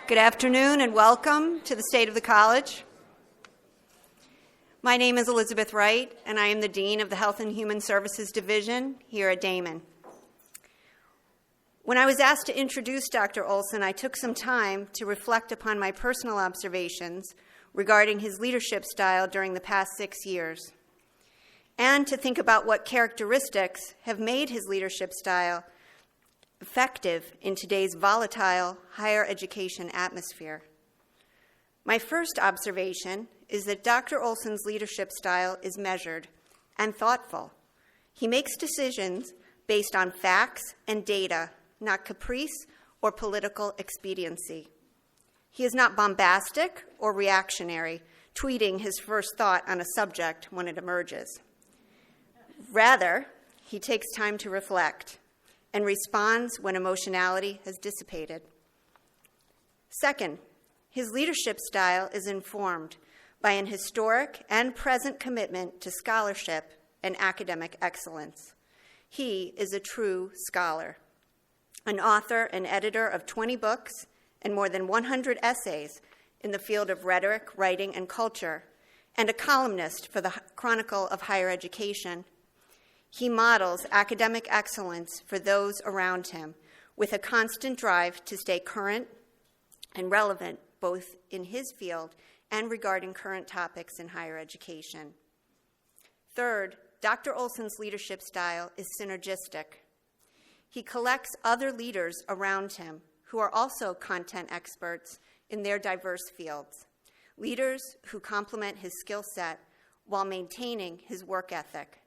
Good afternoon and welcome to the State of the College. My name is Elizabeth Wright, and I am the Dean of the Health and Human Services Division here at Daemen. When I was asked to introduce Dr. Olson, I took some time to reflect upon my personal observations regarding his leadership style during the past 6 years, and to think about what characteristics have made his leadership style effective in today's volatile higher education atmosphere. My first observation is that Dr. Olson's leadership style is measured and thoughtful. He makes decisions based on facts and data, not caprice or political expediency. He is not bombastic or reactionary, tweeting his first thought on a subject when it emerges. Rather, he takes time to reflect and responds when emotionality has dissipated. Second, his leadership style is informed by an historic and present commitment to scholarship and academic excellence. He is a true scholar, an author and editor of 20 books and more than 100 essays in the field of rhetoric, writing, and culture, and a columnist for the Chronicle of Higher Education. He models academic excellence for those around him with a constant drive to stay current and relevant both in his field and regarding current topics in higher education. Third, Dr. Olson's leadership style is synergistic. He collects other leaders around him who are also content experts in their diverse fields, leaders who complement his skill set while maintaining his work ethic.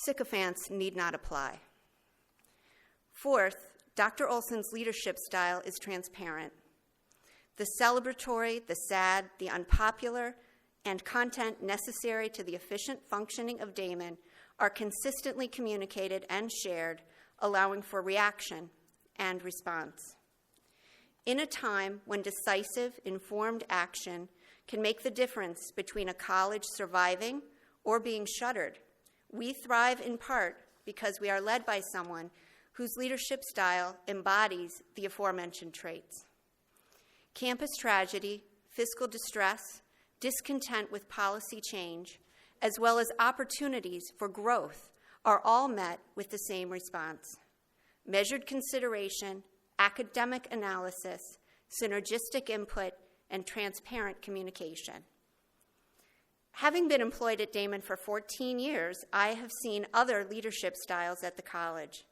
Sycophants need not apply. Fourth, Dr. Olson's leadership style is transparent. The celebratory, the sad, the unpopular, and content necessary to the efficient functioning of Daemen are consistently communicated and shared, allowing for reaction and response. In a time when decisive, informed action can make the difference between a college surviving or being shuttered, we thrive in part because we are led by someone whose leadership style embodies the aforementioned traits. Campus tragedy, fiscal distress, discontent with policy change, as well as opportunities for growth are all met with the same response: measured consideration, academic analysis, synergistic input, and transparent communication. Having been employed at Daemen for 14 years, I have seen other leadership styles at the college.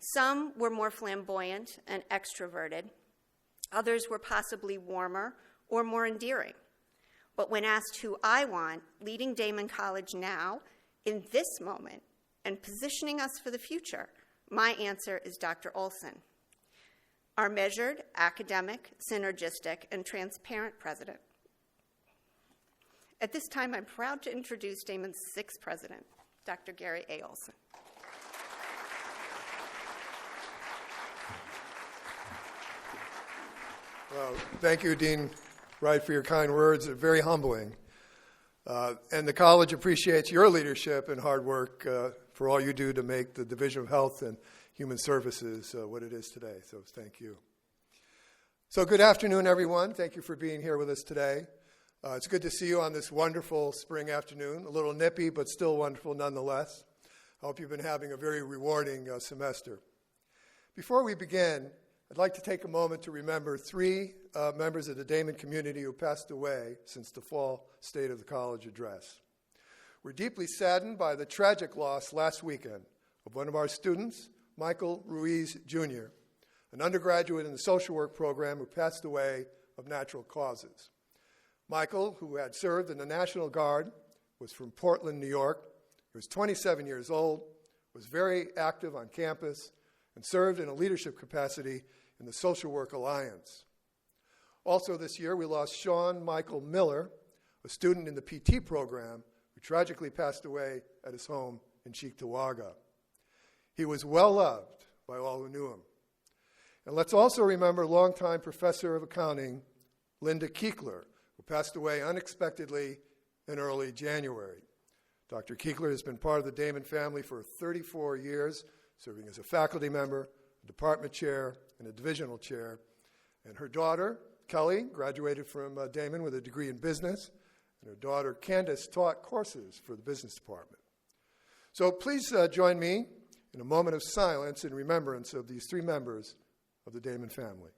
Some were more flamboyant and extroverted. Others were possibly warmer or more endearing. But when asked who I want leading Daemen College now, in this moment, and positioning us for the future, my answer is Dr. Olson, our measured, academic, synergistic, and transparent president. At this time, I'm proud to introduce Daemen's sixth president, Dr. Gary A. Olson. Well, thank you, Dean Wright, for your kind words. They're very humbling. And the college appreciates your leadership and hard work for all you do to make the Division of Health and Human Services what it is today. So thank you. So good afternoon, everyone. Thank you for being here with us today. It's good to see you on this wonderful spring afternoon, a little nippy, but still wonderful nonetheless. I hope you've been having a very rewarding semester. Before we begin, I'd like to take a moment to remember three members of the Daemen community who passed away since the fall State of the College address. We're deeply saddened by the tragic loss last weekend of one of our students, Michael Ruiz, Jr., an undergraduate in the social work program who passed away of natural causes. Michael, who had served in the National Guard, was from Portland, New York. He was 27 years old, was very active on campus, and served in a leadership capacity in the Social Work Alliance. Also this year, we lost Sean Michael Miller, a student in the PT program, who tragically passed away at his home in Cheektowaga. He was well loved by all who knew him. And let's also remember longtime professor of accounting, Linda Kiekler, who passed away unexpectedly in early January. Dr. Kiekler has been part of the Daemen family for 34 years, serving as a faculty member, a department chair, and a divisional chair. And her daughter, Kelly graduated from Daemen with a degree in business, and her daughter Candace taught courses for the business department. So please join me in a moment of silence in remembrance of these three members of the Daemen family.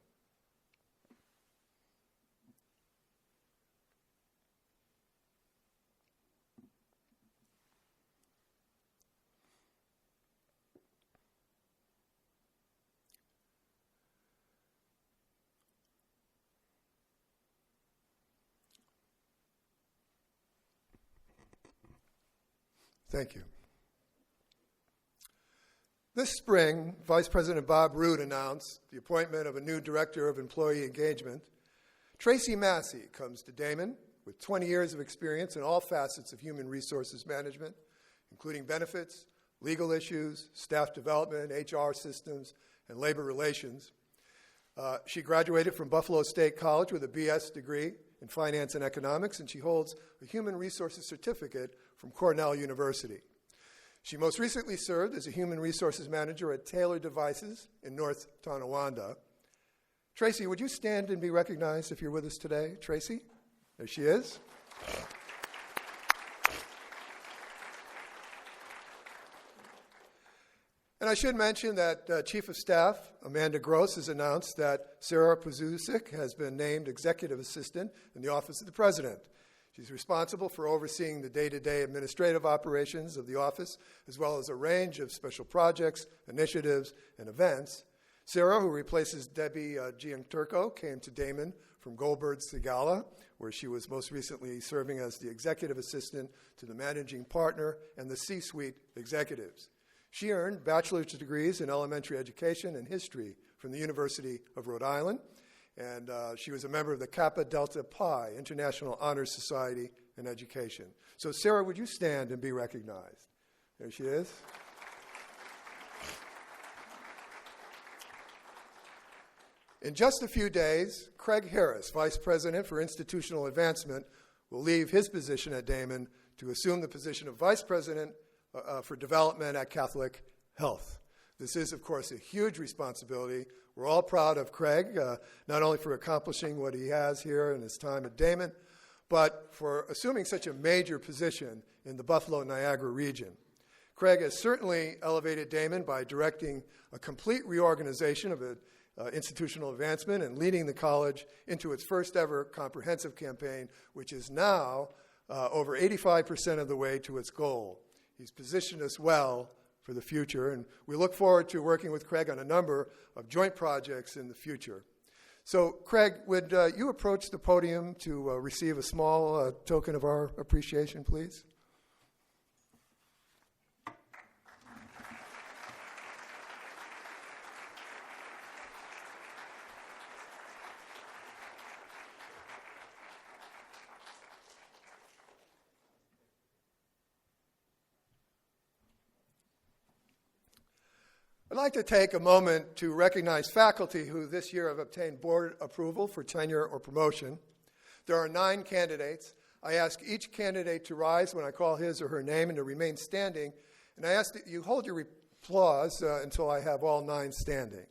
Thank you. This spring, Vice President Bob Root announced the appointment of a new Director of Employee Engagement. Tracy Massey comes to Daemen with 20 years of experience in all facets of human resources management, including benefits, legal issues, staff development, HR systems, and labor relations. She graduated from Buffalo State College with a BS degree in finance and economics, and she holds a human resources certificate from Cornell University. She most recently served as a human resources manager at Taylor Devices in North Tonawanda. Tracy, would you stand and be recognized if you're with us today? Tracy? There she is. And I should mention that Chief of Staff Amanda Gross has announced that Sarah Pazusic has been named Executive Assistant in the Office of the President. She's responsible for overseeing the day-to-day administrative operations of the office, as well as a range of special projects, initiatives, and events. Sarah, who replaces Debbie Gianturco, came to Daemen from Goldberg Segala, where she was most recently serving as the Executive Assistant to the Managing Partner and the C-suite executives. She earned bachelor's degrees in elementary education and history from the University of Rhode Island, and she was a member of the Kappa Delta Pi International Honor Society in Education. So, Sarah, would you stand and be recognized? There she is. In just a few days, Craig Harris, Vice President for Institutional Advancement, will leave his position at Daemen to assume the position of Vice President for Development at Catholic Health. This is, of course, a huge responsibility. We're all proud of Craig, not only for accomplishing what he has here in his time at Daemen, but for assuming such a major position in the Buffalo-Niagara region. Craig has certainly elevated Daemen by directing a complete reorganization of institutional advancement and leading the college into its first ever comprehensive campaign, which is now over 85% of the way to its goal. He's positioned us well for the future, and we look forward to working with Craig on a number of joint projects in the future. So, Craig, would you approach the podium to receive a small token of our appreciation, please? I'd like to take a moment to recognize faculty who this year have obtained board approval for tenure or promotion. There are 9 candidates. I ask each candidate to rise when I call his or her name and to remain standing. And I ask that you hold your applause until I have all 9 standing.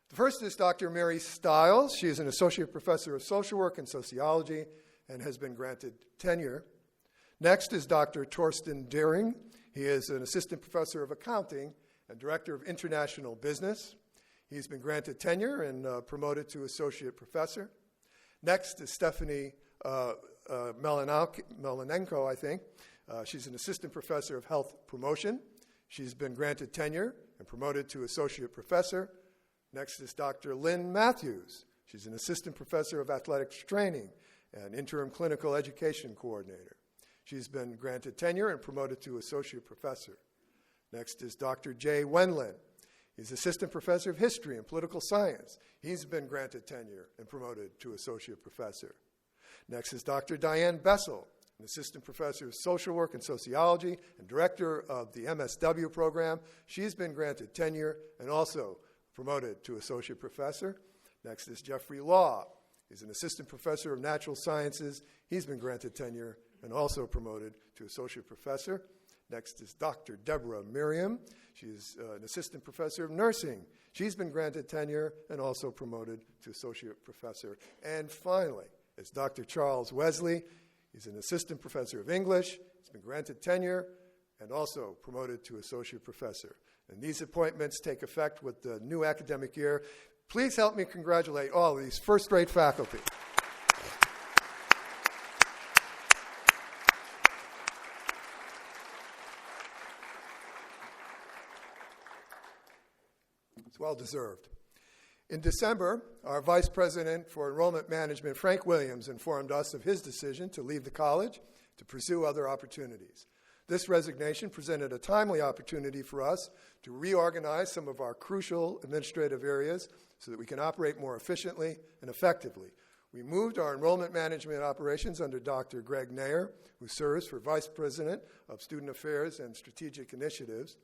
The first is Dr. Mary Stiles. She is an associate professor of social work and sociology and has been granted tenure. Next is Dr. Torsten Deering. He is an assistant professor of accounting and director of international business. He's been granted tenure and promoted to associate professor. Next is Stephanie Melanenko, I think. She's an assistant professor of health promotion. She's been granted tenure and promoted to associate professor. Next is Dr. Lynn Matthews. She's an assistant professor of athletics training and interim clinical education coordinator. She's been granted tenure and promoted to associate professor. Next is Dr. Jay Wenlin. He's assistant professor of history and political science. He's been granted tenure and promoted to associate professor. Next is Dr. Diane Bessel, an assistant professor of social work and sociology and director of the MSW program. She's been granted tenure and also promoted to associate professor. Next is Jeffrey Law. He's an assistant professor of natural sciences. He's been granted tenure and also promoted to associate professor. Next is Dr. Deborah Miriam. She's an assistant professor of nursing. She's been granted tenure and also promoted to associate professor. And finally is Dr. Charles Wesley. He's an assistant professor of English. He's been granted tenure and also promoted to associate professor. And these appointments take effect with the new academic year. Please help me congratulate all of these first-rate faculty. It's well deserved. In December, our Vice President for Enrollment Management, Frank Williams, informed us of his decision to leave the college to pursue other opportunities. This resignation presented a timely opportunity for us to reorganize some of our crucial administrative areas so that we can operate more efficiently and effectively. We moved our enrollment management operations under Dr. Greg Nair, who serves for Vice President of Student Affairs and Strategic Initiatives.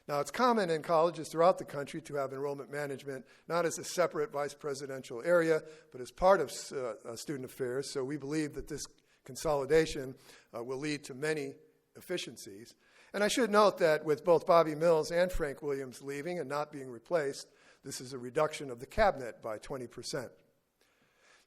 Now, it's common in colleges throughout the country to have enrollment management not as a separate vice presidential area, but as part of student affairs. So we believe that this consolidation will lead to many efficiencies. And I should note that with both Bobby Mills and Frank Williams leaving and not being replaced, this is a reduction of the cabinet by 20%.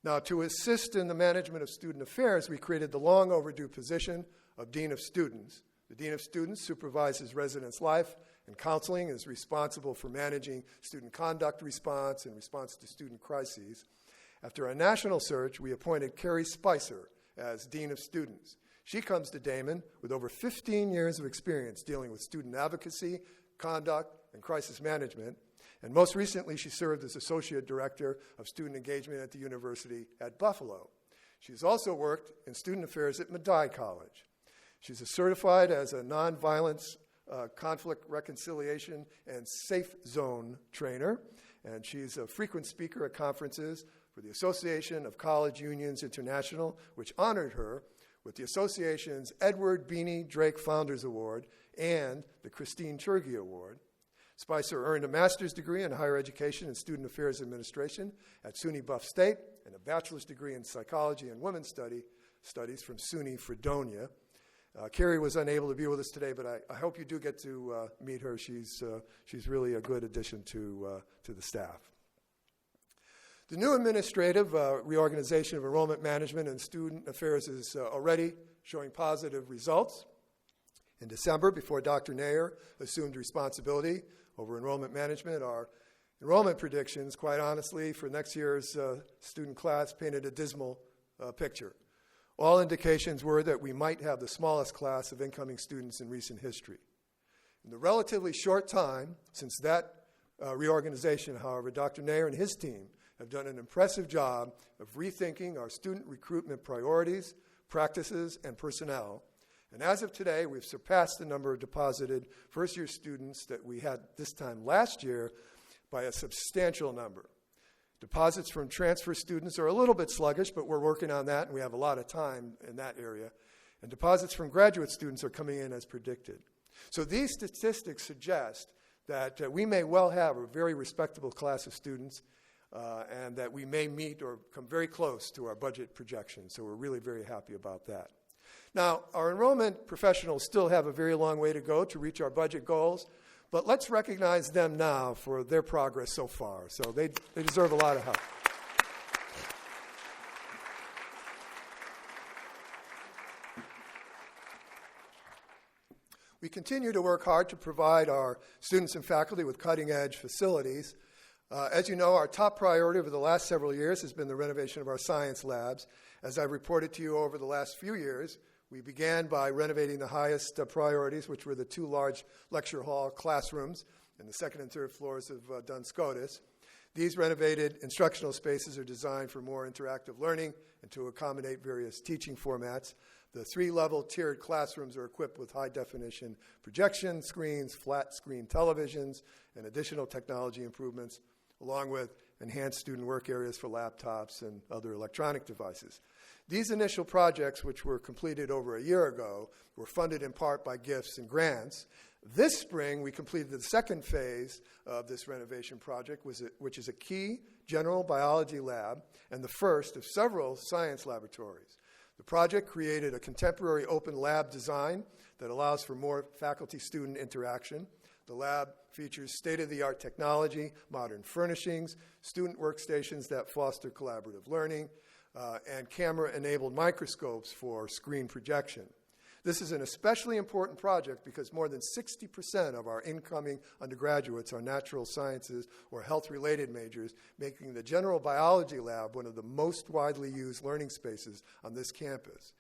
Now, to assist in the management of student affairs, we created the long overdue position of Dean of Students. The Dean of Students supervises residents' life and counseling, is responsible for managing student conduct response and response to student crises. After a national search, we appointed Carrie Spicer as Dean of Students. She comes to Daemen with over 15 years of experience dealing with student advocacy, conduct, and crisis management. And most recently, she served as Associate Director of Student Engagement at the University at Buffalo. She's also worked in student affairs at Daemen College. She's certified as a nonviolence, conflict reconciliation, and safe zone trainer. And she's a frequent speaker at conferences for the Association of College Unions International, which honored her with the association's Edward Beanie Drake Founders Award and the Christine Churgi Award. Spicer earned a master's degree in higher education and student affairs administration at SUNY Buff State and a bachelor's degree in psychology and women's studies from SUNY Fredonia. Carrie was unable to be with us today, but I hope you do get to meet her. She's really a good addition to the staff. The new administrative reorganization of enrollment management and student affairs is already showing positive results. In December, before Dr. Nair assumed responsibility over enrollment management, our enrollment predictions, quite honestly, for next year's student class painted a dismal picture. All indications were that we might have the smallest class of incoming students in recent history. In the relatively short time since that reorganization, however, Dr. Nair and his team have done an impressive job of rethinking our student recruitment priorities, practices, and personnel. And as of today, we've surpassed the number of deposited first-year students that we had this time last year by a substantial number. Deposits from transfer students are a little bit sluggish, but we're working on that, and we have a lot of time in that area. And deposits from graduate students are coming in as predicted. So these statistics suggest that we may well have a very respectable class of students and that we may meet or come very close to our budget projections. So we're really very happy about that. Now, our enrollment professionals still have a very long way to go to reach our budget goals, but let's recognize them now for their progress so far. So they deserve a lot of help. We continue to work hard to provide our students and faculty with cutting-edge facilities. As you know, our top priority over the last several years has been the renovation of our science labs. As I've reported to you over the last few years, we began by renovating the highest priorities, which were the two large lecture hall classrooms in the second and third floors of Duns Scotus. These renovated instructional spaces are designed for more interactive learning and to accommodate various teaching formats. The three-level tiered classrooms are equipped with high-definition projection screens, flat-screen televisions, and additional technology improvements, along with enhanced student work areas for laptops and other electronic devices. These initial projects, which were completed over a year ago, were funded in part by gifts and grants. This spring, we completed the second phase of this renovation project, which is a key general biology lab and the first of several science laboratories. The project created a contemporary open lab design that allows for more faculty-student interaction. The lab features state-of-the-art technology, modern furnishings, student workstations that foster collaborative learning, and camera-enabled microscopes for screen projection. This is an especially important project because more than 60% of our incoming undergraduates are natural sciences or health-related majors, making the general biology lab one of the most widely used learning spaces on this campus.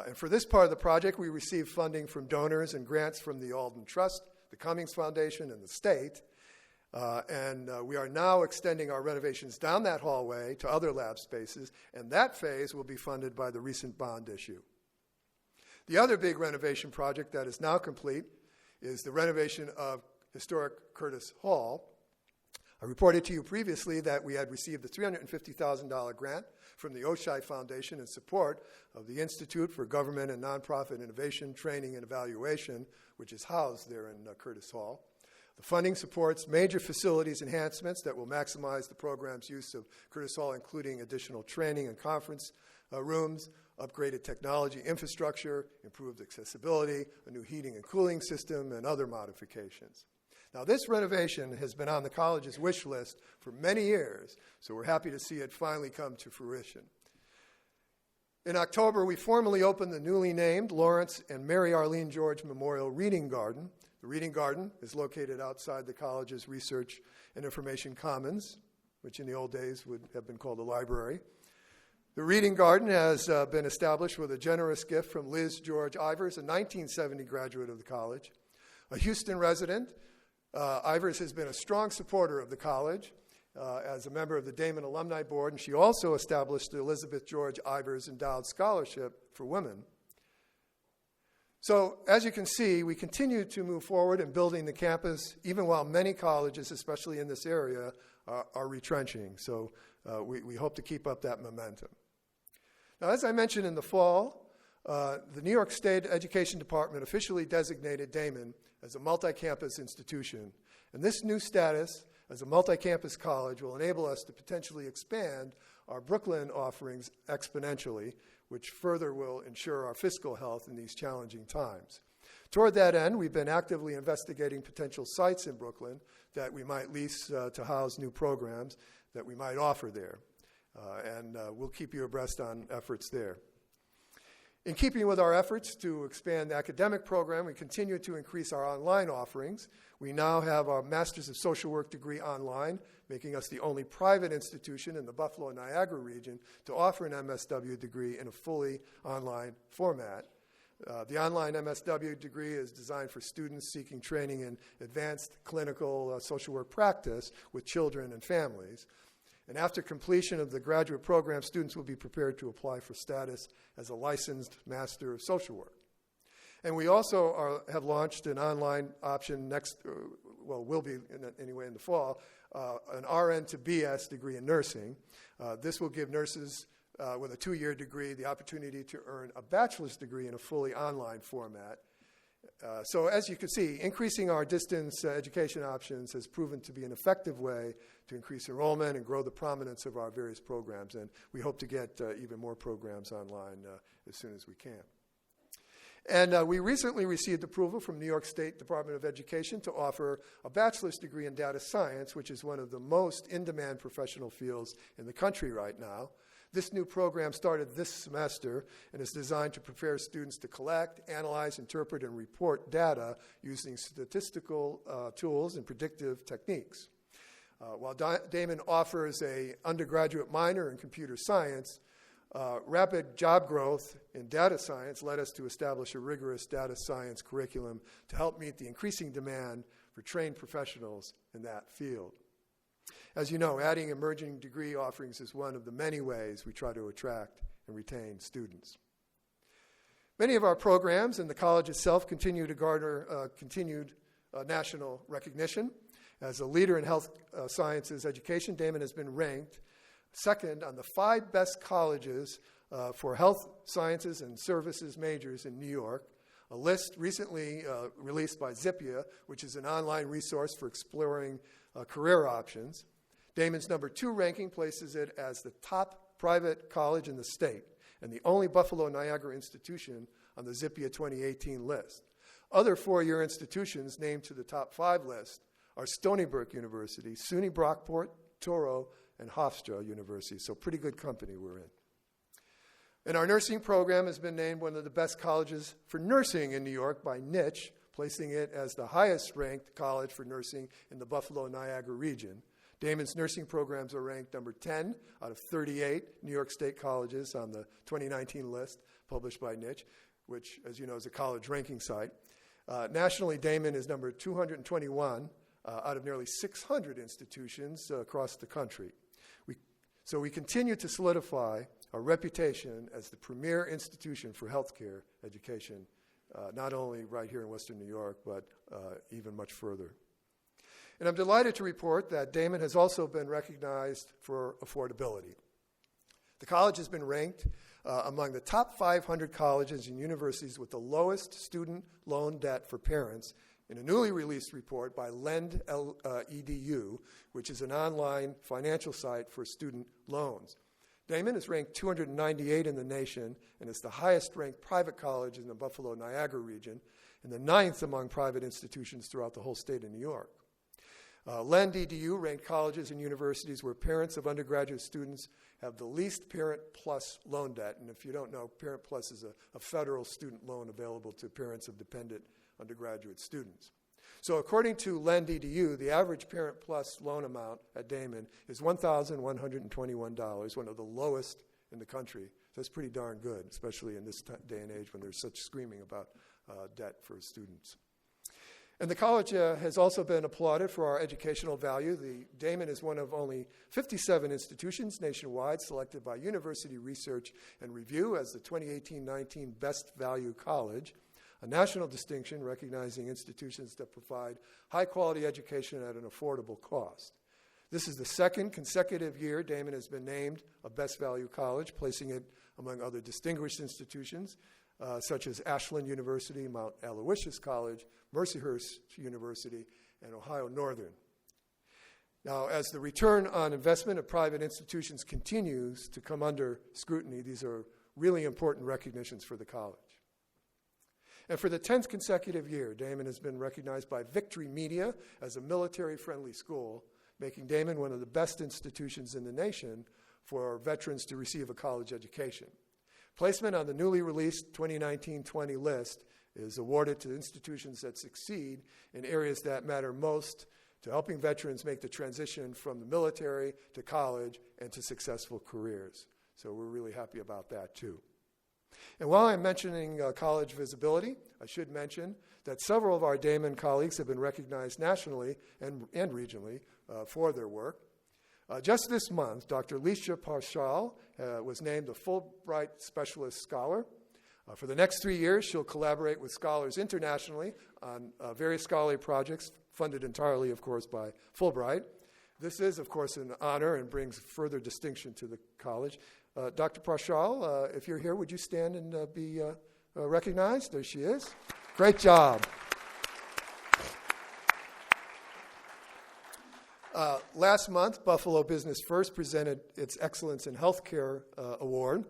And for this part of the project, we received funding from donors and grants from the Alden Trust, the Cummings Foundation, and the state. And we are now extending our renovations down that hallway to other lab spaces, and that phase will be funded by the recent bond issue. The other big renovation project that is now complete is the renovation of historic Curtis Hall. I reported to you previously that we had received a $350,000 grant from the Oshai Foundation in support of the Institute for Government and Nonprofit Innovation, Training, and Evaluation, which is housed there in Curtis Hall. The funding supports major facilities enhancements that will maximize the program's use of Curtis Hall, including additional training and conference rooms, upgraded technology infrastructure, improved accessibility, a new heating and cooling system, and other modifications. Now, this renovation has been on the college's wish list for many years, so we're happy to see it finally come to fruition. In October, we formally opened the newly named Lawrence and Mary Arlene George Memorial Reading Garden. The Reading Garden is located outside the college's Research and Information Commons, which in the old days would have been called a library. The Reading Garden has been established with a generous gift from Liz George Ivers, a 1970 graduate of the college. A Houston resident, Ivers has been a strong supporter of the college as a member of the Daemen Alumni Board, and she also established the Elizabeth George Ivers Endowed Scholarship for Women. So, as you can see, we continue to move forward in building the campus, even while many colleges, especially in this area, are retrenching. So we hope to keep up that momentum. Now, as I mentioned in the fall, the New York State Education Department officially designated Daemen as a multi-campus institution. And this new status as a multi-campus college will enable us to potentially expand our Brooklyn offerings exponentially, which further will ensure our fiscal health in these challenging times. Toward that end, we've been actively investigating potential sites in Brooklyn that we might lease to house new programs that we might offer there. And we'll keep you abreast on efforts there. In keeping with our efforts to expand the academic program, we continue to increase our online offerings. We now have our Master's of Social Work degree online, making us the only private institution in the Buffalo-Niagara region to offer an MSW degree in a fully online format. The online MSW degree is designed for students seeking training in advanced clinical social work practice with children and families. And after completion of the graduate program, students will be prepared to apply for status as a licensed Master of Social Work. And we also have launched an online option will be anyway in the fall, an RN to BS degree in nursing. This will give nurses with a 2-year degree the opportunity to earn a bachelor's degree in a fully online format. So as you can see, increasing our distance education options has proven to be an effective way to increase enrollment and grow the prominence of our various programs. And we hope to get even more programs online as soon as we can. And we recently received approval from New York State Department of Education to offer a bachelor's degree in data science, which is one of the most in-demand professional fields in the country right now. This new program started this semester and is designed to prepare students to collect, analyze, interpret, and report data using statistical tools and predictive techniques. While Daemen offers an undergraduate minor in computer science, rapid job growth in data science led us to establish a rigorous data science curriculum to help meet the increasing demand for trained professionals in that field. As you know, adding emerging degree offerings is one of the many ways we try to attract and retain students. Many of our programs and the college itself continue to garner continued national recognition. As a leader in health sciences education, Daemen has been ranked second on the 5 best colleges for health sciences and services majors in New York, a list recently released by Zippia, which is an online resource for exploring career options. Daemen's number 2 ranking places it as the top private college in the state and the only Buffalo-Niagara institution on the Zippia 2018 list. Other four-year institutions named to the top 5 list are Stony Brook University, SUNY Brockport, Touro, and Hofstra University. So pretty good company we're in. And our nursing program has been named one of the best colleges for nursing in New York by Niche, placing it as the highest-ranked college for nursing in the Buffalo-Niagara region. Daemen's nursing programs are ranked number 10 out of 38 New York State colleges on the 2019 list published by Niche, which, as you know, is a college ranking site. Nationally, Daemen is number 221 out of nearly 600 institutions across the country. So we continue to solidify our reputation as the premier institution for healthcare education, not only right here in Western New York, but even much further. And I'm delighted to report that Daemen has also been recognized for affordability. The college has been ranked among the top 500 colleges and universities with the lowest student loan debt for parents in a newly released report by Lend.edu, which is an online financial site for student loans. Daemen is ranked 298 in the nation and is the highest-ranked private college in the Buffalo-Niagara region and the 9th among private institutions throughout the whole state of New York. Lend.edu ranked colleges and universities where parents of undergraduate students have the least Parent Plus loan debt. And if you don't know, Parent Plus is a federal student loan available to parents of dependent undergraduate students. So according to Lend.edu, the average Parent Plus loan amount at Daemen is $1,121, one of the lowest in the country. So that's pretty darn good, especially in this day and age when there's such screaming about debt for students. And the college has also been applauded for our educational value. The Daemen is one of only 57 institutions nationwide selected by University Research and Review as the 2018-19 Best Value College, a national distinction recognizing institutions that provide high-quality education at an affordable cost. This is the second consecutive year Daemen has been named a Best Value College, placing it among other distinguished institutions such as Ashland University, Mount Aloysius College, Mercyhurst University, and Ohio Northern. Now, as the return on investment of private institutions continues to come under scrutiny, these are really important recognitions for the college. And for the 10th consecutive year, Daemen has been recognized by Victory Media as a military-friendly school, making Daemen one of the best institutions in the nation for veterans to receive a college education. Placement on the newly released 2019-20 list is awarded to institutions that succeed in areas that matter most to helping veterans make the transition from the military to college and to successful careers. So we're really happy about that, too. And while I'm mentioning college visibility, I should mention that several of our Daemen colleagues have been recognized nationally and regionally for their work. Just this month, Dr. Leisha Parshall was named a Fulbright Specialist Scholar. For the next 3 years, she'll collaborate with scholars internationally on various scholarly projects funded entirely, of course, by Fulbright. This is, of course, an honor and brings further distinction to the college. Dr. Parshall, if you're here, would you stand and be recognized? There she is. Great job. Last month, Buffalo Business First presented its Excellence in Healthcare Award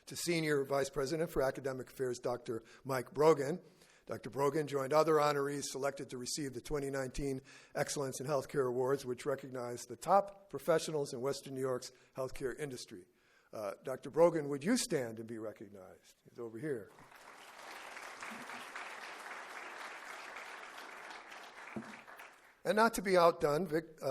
to Senior Vice President for Academic Affairs, Dr. Mike Brogan. Dr. Brogan joined other honorees selected to receive the 2019 Excellence in Healthcare Awards, which recognize the top professionals in Western New York's healthcare industry. Dr. Brogan, would you stand and be recognized? He's over here. And not to be outdone,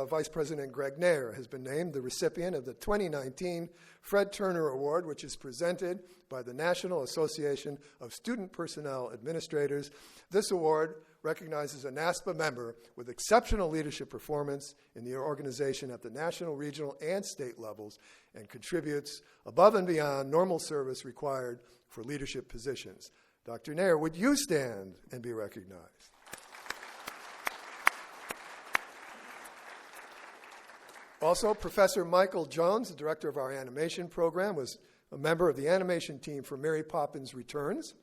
Vice President Greg Nair has been named the recipient of the 2019 Fred Turner Award, which is presented by the National Association of Student Personnel Administrators. This award recognizes a NASPA member with exceptional leadership performance in the organization at the national, regional, and state levels and contributes above and beyond normal service required for leadership positions. Dr. Nair, would you stand and be recognized? Also, Professor Michael Jones, the director of our animation program, was a member of the animation team for Mary Poppins Returns,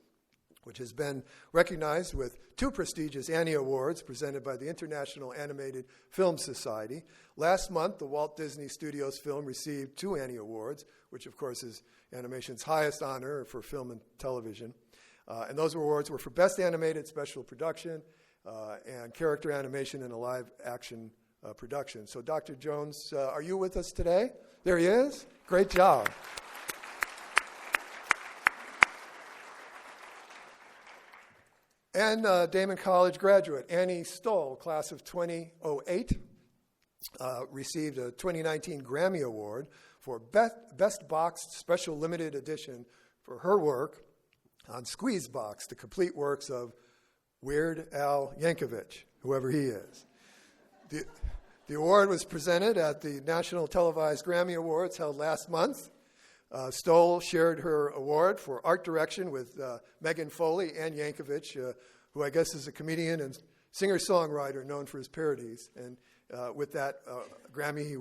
which has been recognized with 2 prestigious Annie Awards presented by the International Animated Film Society. Last month, the Walt Disney Studios film received 2 Annie Awards, which, of course, is animation's highest honor for film and television. And those awards were for Best Animated Special Production and Character Animation in a Live Action Production. So Dr. Jones, are you with us today? There he is. Great job. And Daemen College graduate Annie Stoll, class of 2008, received a 2019 Grammy Award for Best Boxed Special Limited Edition for her work on Squeeze Box, the complete works of Weird Al Yankovic, whoever he is. The award was presented at the National Televised Grammy Awards held last month. Stoll shared her award for art direction with Megan Foley and Yankovic, who I guess is a comedian and singer-songwriter known for his parodies. And with that Grammy,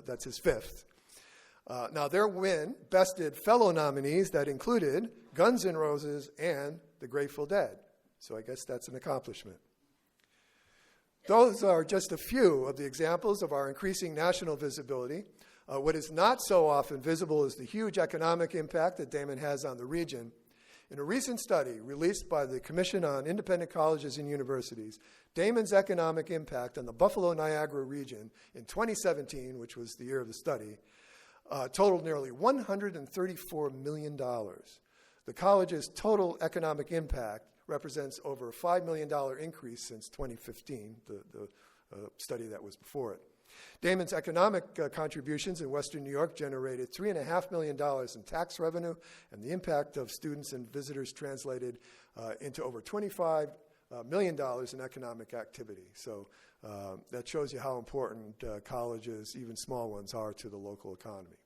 that's his fifth. Now, their win bested fellow nominees that included Guns N' Roses and the Grateful Dead. So I guess that's an accomplishment. Those are just a few of the examples of our increasing national visibility. What is not so often visible is the huge economic impact that Daemen has on the region. In a recent study released by the Commission on Independent Colleges and Universities, Daemen's economic impact on the Buffalo-Niagara region in 2017, which was the year of the study, totaled nearly $134 million. The college's total economic impact represents over a $5 million increase since 2015, the study that was before it. Daemen's economic contributions in Western New York generated $3.5 million in tax revenue, and the impact of students and visitors translated into over $25 million in economic activity. So that shows you how important colleges, even small ones, are to the local economy.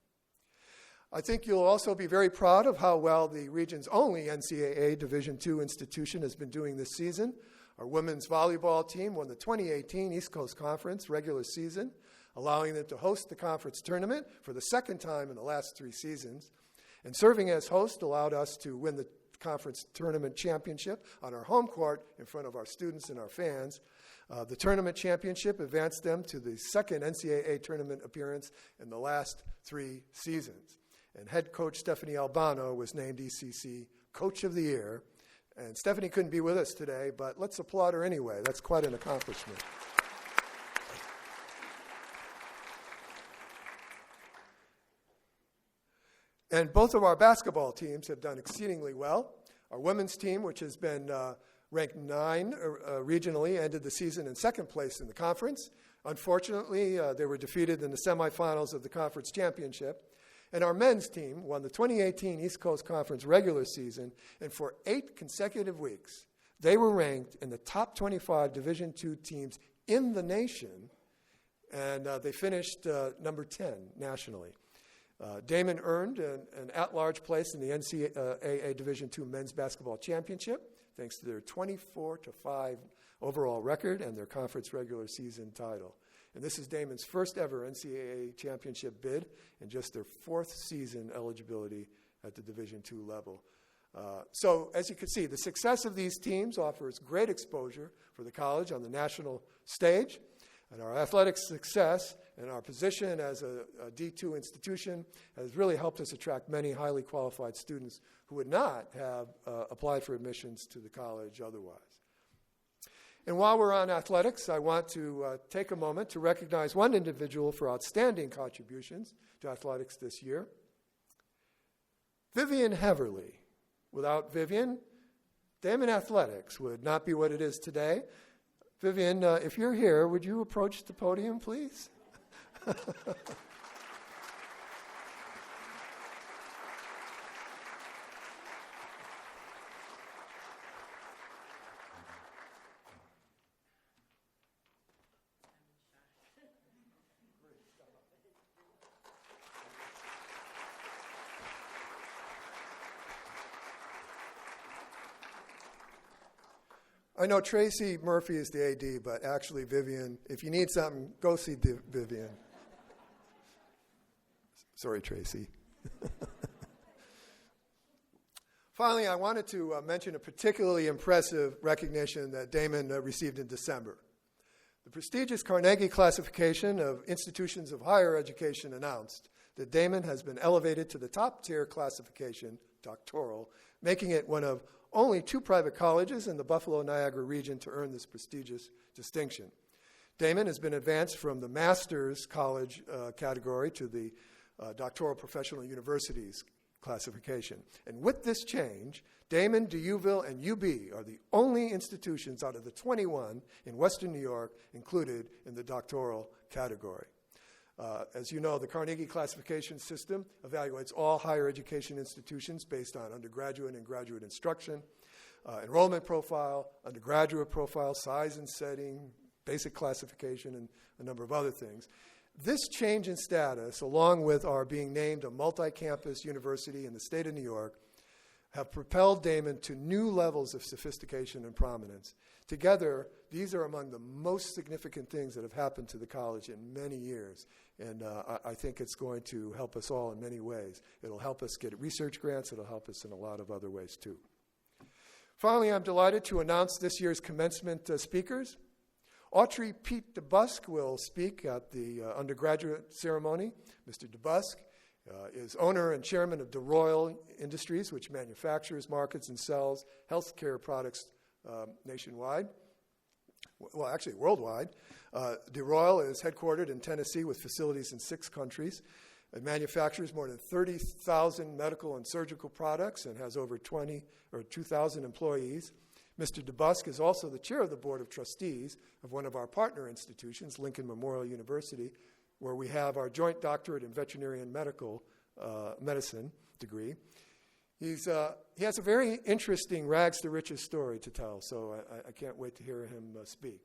I think you'll also be very proud of how well the region's only NCAA Division II institution has been doing this season. Our women's volleyball team won the 2018 East Coast Conference regular season, allowing them to host the conference tournament for the second time in the last 3 seasons. And serving as host allowed us to win the conference tournament championship on our home court in front of our students and our fans. The tournament championship advanced them to the second NCAA tournament appearance in the last 3 seasons. And head coach Stephanie Albano was named ECC Coach of the Year. And Stephanie couldn't be with us today, but let's applaud her anyway. That's quite an accomplishment. And both of our basketball teams have done exceedingly well. Our women's team, which has been ranked 9 regionally, ended the season in second place in the conference. Unfortunately, they were defeated in the semifinals of the conference championship. And our men's team won the 2018 East Coast Conference regular season, and for 8 consecutive weeks, they were ranked in the top 25 Division II teams in the nation, and they finished number 10 nationally. Daemen earned an at-large place in the NCAA Division II Men's Basketball Championship, thanks to their 24-5 overall record and their conference regular season title. And this is Daemen's first ever NCAA championship bid and just their 4th season eligibility at the Division II level. So as you can see, the success of these teams offers great exposure for the college on the national stage. And our athletic success and our position as a D2 institution has really helped us attract many highly qualified students who would not have applied for admissions to the college otherwise. And while we're on athletics, I want to take a moment to recognize one individual for outstanding contributions to athletics this year, Vivian Heverly. Without Vivian, Daemen Athletics would not be what it is today. Vivian, if you're here, would you approach the podium, please? I know Tracy Murphy is the AD, but actually Vivian, if you need something, go see Vivian. Sorry, Tracy. Finally, I wanted to mention a particularly impressive recognition that Daemen received in December. The prestigious Carnegie classification of institutions of higher education announced that Daemen has been elevated to the top tier classification, doctoral, making it one of only 2 private colleges in the Buffalo-Niagara region to earn this prestigious distinction. Daemen has been advanced from the master's college category to the doctoral professional universities classification. And with this change, Daemen, DeUville, and UB are the only institutions out of the 21 in Western New York included in the doctoral category. As you know, the Carnegie classification system evaluates all higher education institutions based on undergraduate and graduate instruction, enrollment profile, undergraduate profile, size and setting, basic classification, and a number of other things. This change in status, along with our being named a multi-campus university in the state of New York, have propelled Daemen to new levels of sophistication and prominence. Together, these are among the most significant things that have happened to the college in many years, and I think it's going to help us all in many ways. It'll help us get research grants. It'll help us in a lot of other ways, too. Finally, I'm delighted to announce this year's commencement speakers. Autry Pete DeBusk will speak at the undergraduate ceremony. Mr. DeBusk is owner and chairman of DeRoyal Industries, which manufactures, markets, and sells healthcare products nationwide. Well, actually, worldwide. DeRoyal is headquartered in Tennessee with facilities in 6 countries. It manufactures more than 30,000 medical and surgical products and has over 2,000 employees. Mr. DeBusk is also the chair of the board of trustees of one of our partner institutions, Lincoln Memorial University, where we have our joint doctorate in veterinary medicine degree. He has a very interesting rags to riches story to tell, so I can't wait to hear him speak.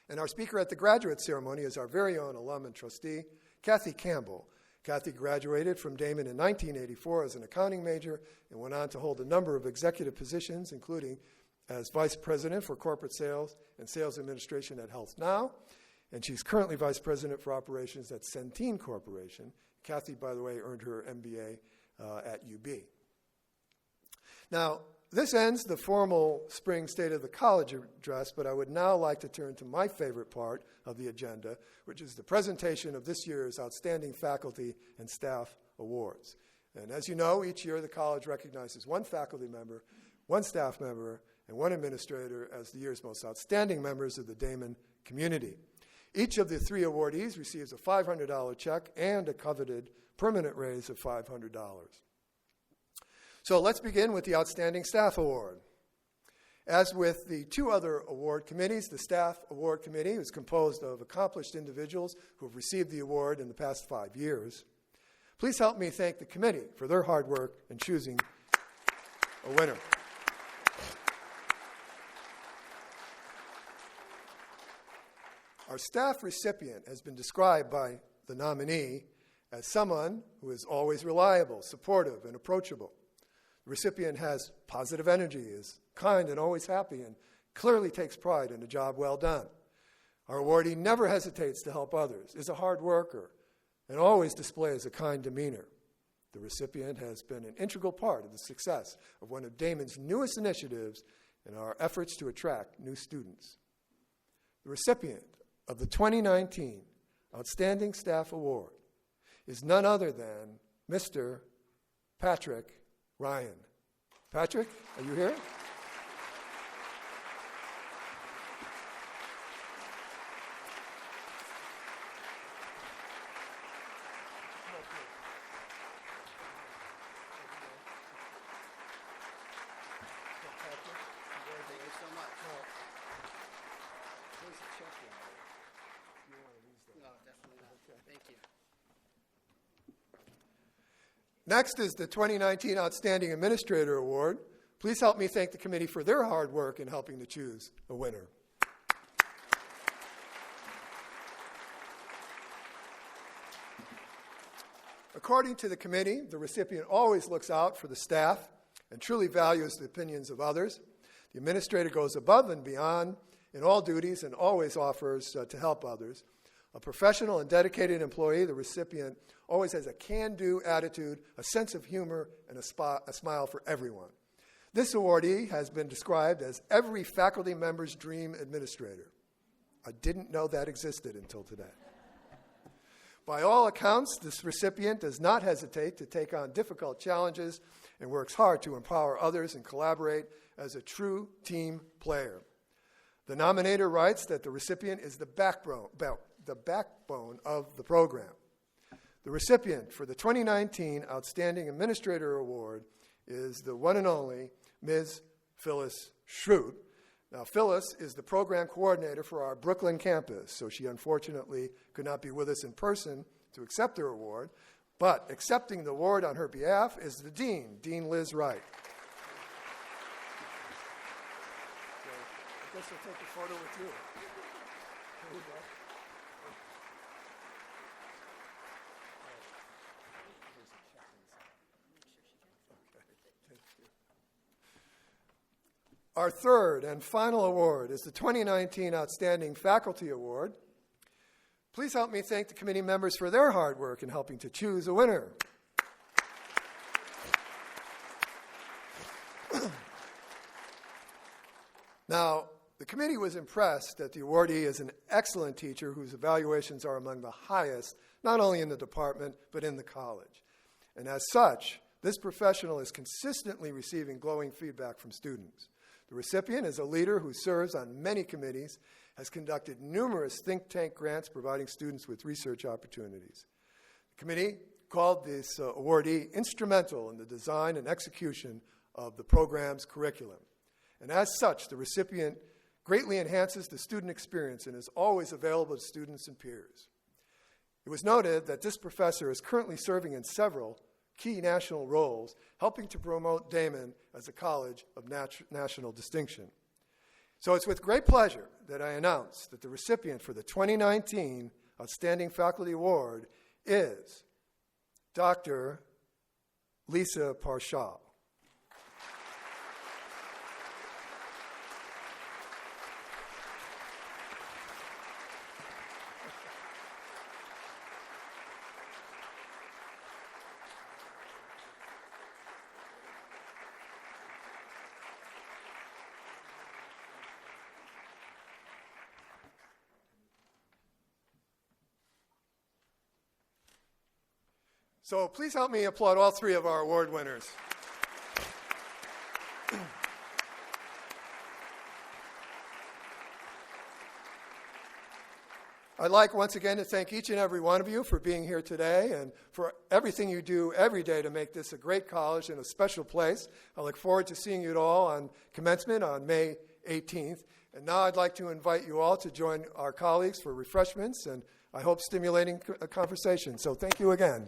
And our speaker at the graduate ceremony is our very own alum and trustee, Kathy Campbell. Kathy graduated from Daemen in 1984 as an accounting major and went on to hold a number of executive positions, including as vice president for corporate sales and sales administration at Health Now. And she's currently vice president for operations at Centene Corporation. Kathy, by the way, earned her MBA at UB. Now, this ends the formal spring State of the College address, but I would now like to turn to my favorite part of the agenda, which is the presentation of this year's Outstanding Faculty and Staff Awards. And as you know, each year the college recognizes one faculty member, one staff member, and one administrator as the year's most outstanding members of the Daemen community. Each of the 3 awardees receives a $500 check and a coveted permanent raise of $500. So let's begin with the Outstanding Staff Award. As with the 2 other award committees, the Staff Award Committee is composed of accomplished individuals who have received the award in the past 5 years. Please help me thank the committee for their hard work in choosing a winner. Our staff recipient has been described by the nominee as someone who is always reliable, supportive, and approachable. The recipient has positive energy, is kind and always happy, and clearly takes pride in a job well done. Our awardee never hesitates to help others, is a hard worker, and always displays a kind demeanor. The recipient has been an integral part of the success of one of Daemen's newest initiatives in our efforts to attract new students. The recipient of the 2019 Outstanding Staff Award is none other than Mr. Patrick Ryan. Patrick, are you here? Next is the 2019 Outstanding Administrator Award. Please help me thank the committee for their hard work in helping to choose a winner. According to the committee, the recipient always looks out for the staff and truly values the opinions of others. The administrator goes above and beyond in all duties and always offers to help others. A professional and dedicated employee, the recipient always has a can-do attitude, a sense of humor, and a smile for everyone. This awardee has been described as every faculty member's dream administrator. I didn't know that existed until today. By all accounts, this recipient does not hesitate to take on difficult challenges and works hard to empower others and collaborate as a true team player. The nominator writes that the recipient is the backbone of the program. The recipient for the 2019 Outstanding Administrator Award is the one and only Ms. Phyllis Schrute. Now, Phyllis is the program coordinator for our Brooklyn campus, so she unfortunately could not be with us in person to accept her award, but accepting the award on her behalf is the dean, Dean Liz Wright. So I guess I'll take a photo with you. There you go. Our third and final award is the 2019 Outstanding Faculty Award. Please help me thank the committee members for their hard work in helping to choose a winner. Now, the committee was impressed that the awardee is an excellent teacher whose evaluations are among the highest, not only in the department, but in the college. And as such, this professional is consistently receiving glowing feedback from students. The recipient is a leader who serves on many committees, has conducted numerous think tank grants providing students with research opportunities. The committee called this awardee instrumental in the design and execution of the program's curriculum. And as such, the recipient greatly enhances the student experience and is always available to students and peers. It was noted that this professor is currently serving in several key national roles, helping to promote Daemen as a college of national distinction. So it's with great pleasure that I announce that the recipient for the 2019 Outstanding Faculty Award is Dr. Lisa Parshall. So please help me applaud all three of our award winners. I'd like once again to thank each and every one of you for being here today and for everything you do every day to make this a great college and a special place. I look forward to seeing you all on commencement on May 18th. And now I'd like to invite you all to join our colleagues for refreshments and I hope stimulating a conversation. So thank you again.